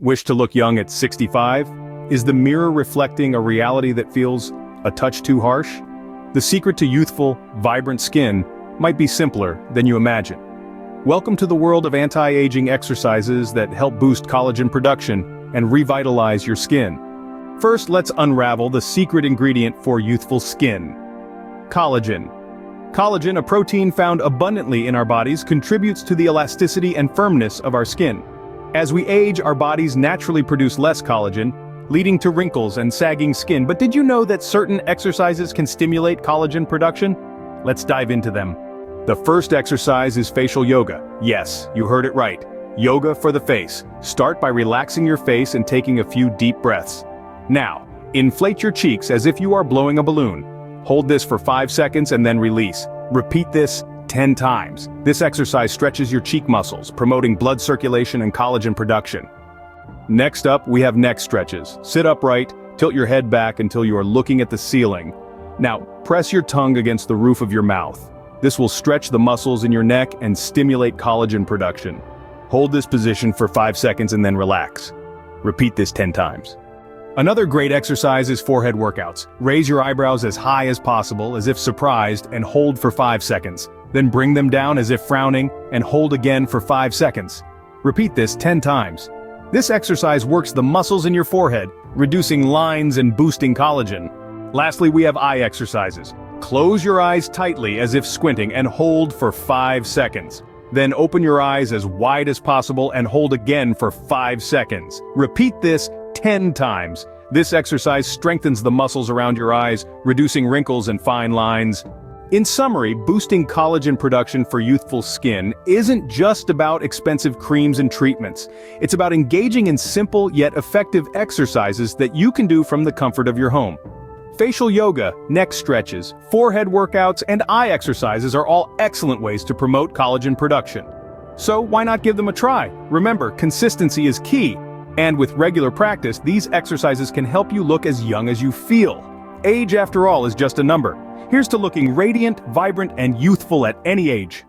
Wish to look young at 65? Is the mirror reflecting a reality that feels a touch too harsh? The secret to youthful, vibrant skin might be simpler than you imagine. Welcome to the world of anti-aging exercises that help boost collagen production and revitalize your skin. First, let's unravel the secret ingredient for youthful skin: collagen. Collagen, a protein found abundantly in our bodies, contributes to the elasticity and firmness of our skin. As we age, our bodies naturally produce less collagen, leading to wrinkles and sagging skin. But did you know that certain exercises can stimulate collagen production? Let's dive into them. The first exercise is facial yoga. Yes, you heard it right. Yoga for the face. Start by relaxing your face and taking a few deep breaths. Now, inflate your cheeks as if you are blowing a balloon. Hold this for 5 seconds and then release. Repeat this 10 times. This exercise stretches your cheek muscles, promoting blood circulation and collagen production. Next up, we have neck stretches. Sit upright, tilt your head back until you are looking at the ceiling. Now, press your tongue against the roof of your mouth. This will stretch the muscles in your neck and stimulate collagen production. Hold this position for 5 seconds and then relax. Repeat this 10 times. Another great exercise is forehead workouts. Raise your eyebrows as high as possible, as if surprised, and hold for 5 seconds. Then bring them down as if frowning, and hold again for 5 seconds. Repeat this 10 times. This exercise works the muscles in your forehead, reducing lines and boosting collagen. Lastly, we have eye exercises. Close your eyes tightly as if squinting and hold for 5 seconds. Then open your eyes as wide as possible and hold again for 5 seconds. Repeat this 10 times. This exercise strengthens the muscles around your eyes, reducing wrinkles and fine lines. In summary, boosting collagen production for youthful skin isn't just about expensive creams and treatments. It's about engaging in simple yet effective exercises that you can do from the comfort of your home. Facial yoga, neck stretches, forehead workouts, and eye exercises are all excellent ways to promote collagen production. So why not give them a try? Remember, consistency is key, and with regular practice, these exercises can help you look as young as you feel. Age, after all, is just a number. Here's to looking radiant, vibrant, and youthful at any age.